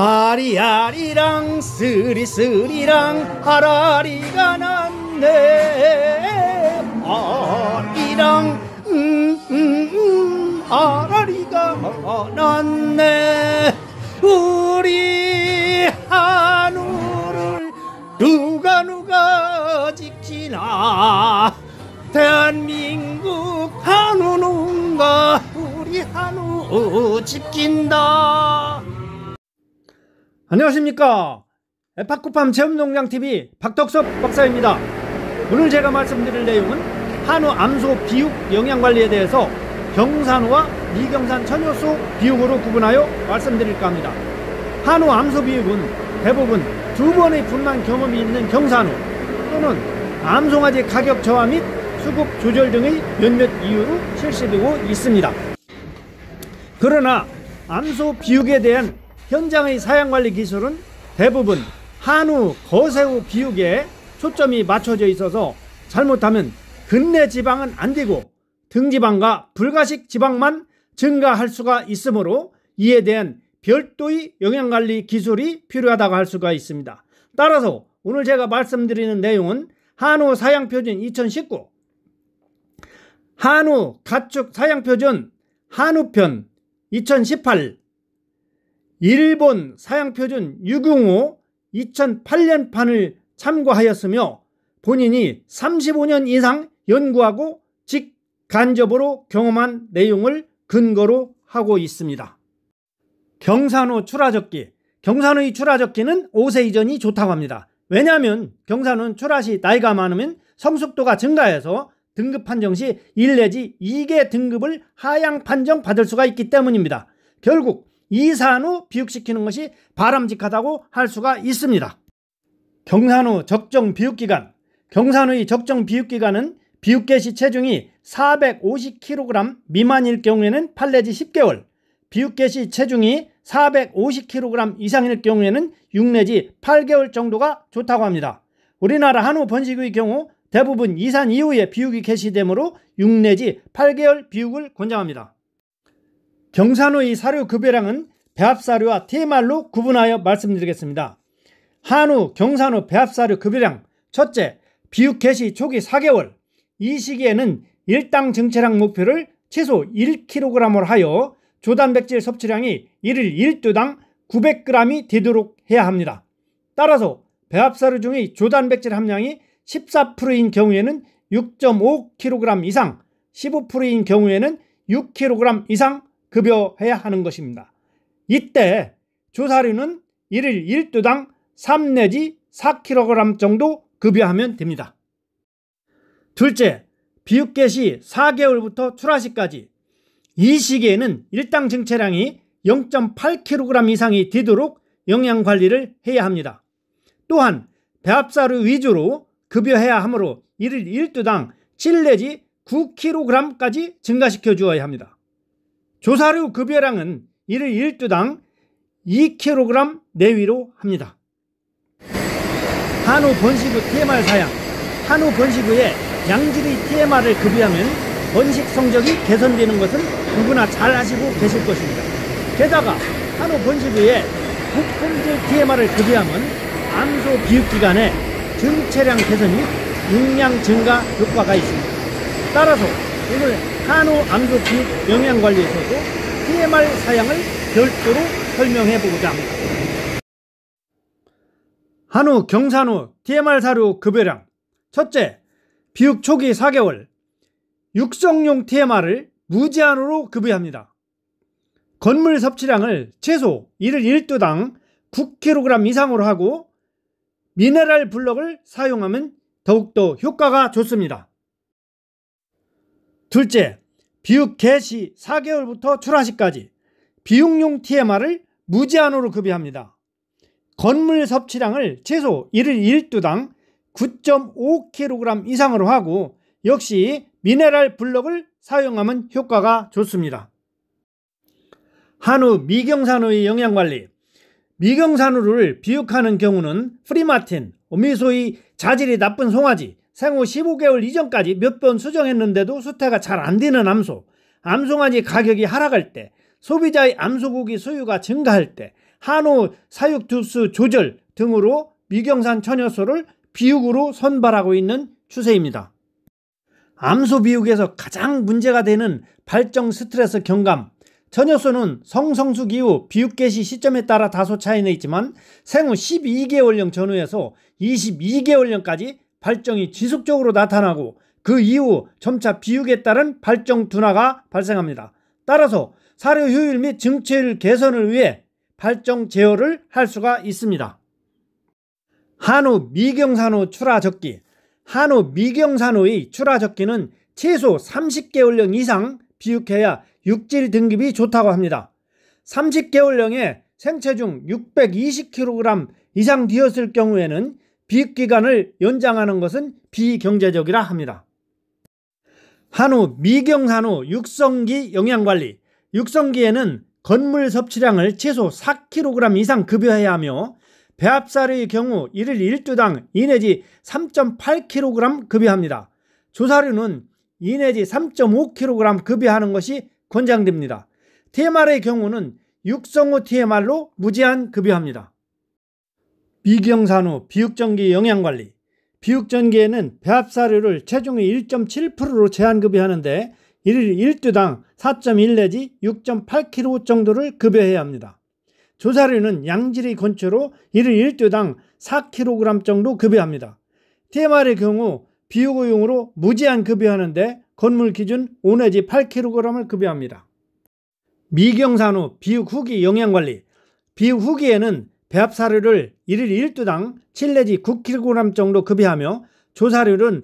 아리아리랑 쓰리쓰리랑 아라리가 났네. 아리랑 아라리가 났네. 우리 한우를 누가 지키나. 대한민국 한우농가 우리 한우 지킨다. 안녕하십니까. 에파쿠팜 체험농장TV 박덕섭 박사입니다. 오늘 제가 말씀드릴 내용은 한우 암소 비육 영양관리에 대해서 경산호와 미경산 천효소 비육으로 구분하여 말씀드릴까 합니다. 한우 암소 비육은 대부분 2번의 분만 경험이 있는 경산호 또는 암송아지 가격 저하 및 수급 조절 등의 몇몇 이유로 실시되고 있습니다. 그러나 암소 비육에 대한 현장의 사양관리 기술은 대부분 한우, 거새우 비육에 초점이 맞춰져 있어서 잘못하면 근내 지방은 안 되고 등지방과 불가식 지방만 증가할 수가 있으므로 이에 대한 별도의 영양관리 기술이 필요하다고 할 수가 있습니다. 따라서 오늘 제가 말씀드리는 내용은 한우 사양표준 2019, 한우 가축 사양표준 한우편 2018, 일본 사양표준 605 2008년판을 참고하였으며 본인이 35년 이상 연구하고 직간접으로 경험한 내용을 근거로 하고 있습니다. 경산호 출하젓기. 경산호의 출하젓기는 5세 이전이 좋다고 합니다. 왜냐하면 경산호는 출하시 나이가 많으면 성숙도가 증가해서 등급 판정 시 1 내지 2개 등급을 하향 판정 받을 수가 있기 때문입니다. 결국 이산후 비육시키는 것이 바람직하다고 할 수가 있습니다. 경산후 적정 비육기간. 경산후의 적정 비육기간은 비육 개시 체중이 450kg 미만일 경우에는 8 내지 10개월, 비육 개시 체중이 450kg 이상일 경우에는 6 내지 8개월 정도가 좋다고 합니다. 우리나라 한우 번식의 경우 대부분 이산 이후에 비육이 개시되므로 6 내지 8개월 비육을 권장합니다. 경산호의 사료 급여량은 배합사료와 TMR로 구분하여 말씀드리겠습니다. 한우, 경산호 배합사료 급여량. 첫째, 비육 개시 초기 4개월. 이 시기에는 일당 증체량 목표를 최소 1kg으로 하여 조단백질 섭취량이 1일 1두당 900g이 되도록 해야 합니다. 따라서 배합사료 중의 조단백질 함량이 14%인 경우에는 6.5kg 이상, 15%인 경우에는 6kg 이상 급여해야 하는 것입니다. 이때 조사료는 1일 1두당 3 내지 4kg 정도 급여하면 됩니다. 둘째, 비육 개시 4개월부터 출하시까지. 이 시기에는 일당 증체량이 0.8kg 이상이 되도록 영양관리를 해야 합니다. 또한 배합사료 위주로 급여해야 하므로 1일 1두당 7 내지 9kg까지 증가시켜 주어야 합니다. 조사료 급여량은 1일 1두당 2kg 내외로 합니다. 한우 번식 후 TMR 사양. 한우 번식 후에 양질의 TMR을 급여하면 번식 성적이 개선되는 것은 누구나 잘 아시고 계실 것입니다. 게다가 한우 번식 후에 국품질 TMR을 급여하면 암소 비육 기간에 증체량 개선 및 육량 증가 효과가 있습니다. 따라서 오늘 한우 암소 비육 영양관리에서도 TMR 사양을 별도로 설명해 보고자 합니다. 한우, 경산호 TMR 사료 급여량. 첫째, 비육 초기 4개월. 육성용 TMR을 무제한으로 급여합니다. 건물 섭취량을 최소 1일 1두당 9kg 이상으로 하고 미네랄 블럭을 사용하면 더욱더 효과가 좋습니다. 둘째, 비육 개시 4개월부터 출하시까지 비육용 TMR을 무제한으로 급여합니다. 건물 섭취량을 최소 1일 1두당 9.5kg 이상으로 하고 역시 미네랄 블럭을 사용하면 효과가 좋습니다. 한우, 미경산호의 영양관리. 미경산호를 비육하는 경우는 프리마틴, 오미소의 자질이 나쁜 송아지, 생후 15개월 이전까지 몇 번 수정했는데도 수태가 잘 안 되는 암소, 암송아지 가격이 하락할 때, 소비자의 암소고기 소유가 증가할 때 한우 사육 두수 조절 등으로 미경산 천효소를 비육으로 선발하고 있는 추세입니다. 암소 비육에서 가장 문제가 되는 발정 스트레스 경감, 천효소는 성성숙 이후 비육 개시 시점에 따라 다소 차이는 있지만 생후 12개월령 전후에서 22개월령까지 발정이 지속적으로 나타나고 그 이후 점차 비육에 따른 발정 둔화가 발생합니다. 따라서 사료 효율 및 증체율 개선을 위해 발정 제어를 할 수가 있습니다. 한우 미경산호 출하적기. 한우 미경산호의 출하적기는 최소 30개월령 이상 비육해야 육질 등급이 좋다고 합니다. 30개월령에 생체중 620kg 이상 되었을 경우에는 비육기간을 연장하는 것은 비경제적이라 합니다. 한우 미경산호 육성기 영양관리. 육성기에는 건물 섭취량을 최소 4kg 이상 급여해야 하며 배합사료의 경우 1일 1두당 2 내지 3.8kg 급여합니다. 조사료는 2 내지 3.5kg 급여하는 것이 권장됩니다. TMR의 경우는 육성후 TMR로 무제한 급여합니다. 미경산호 비육전기 영양관리. 비육전기에는 배합사료를 체중의 1.7%로 제한 급여하는데 1일 1두당 4.1 내지 6.8kg 정도를 급여해야 합니다. 조사료는 양질의 건초로 1일 1두당 4kg 정도 급여합니다. TMR의 경우 비육어용으로 무제한 급여하는데 건물 기준 5 내지 8kg을 급여합니다. 미경산호 비육 후기 영양관리. 비육 후기에는 배합사료를 1일 1두당 7 내지 9kg 정도 급여하며 조사료는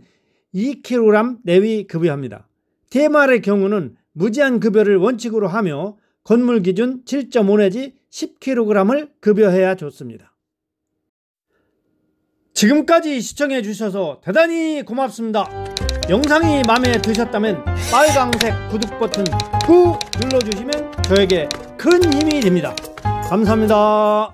2kg 내외 급여합니다. TMR의 경우는 무제한 급여를 원칙으로 하며 건물 기준 7.5 내지 10kg을 급여해야 좋습니다. 지금까지 시청해 주셔서 대단히 고맙습니다. 영상이 마음에 드셨다면 빨강색 구독 버튼 꾹 눌러주시면 저에게 큰 힘이 됩니다. 감사합니다.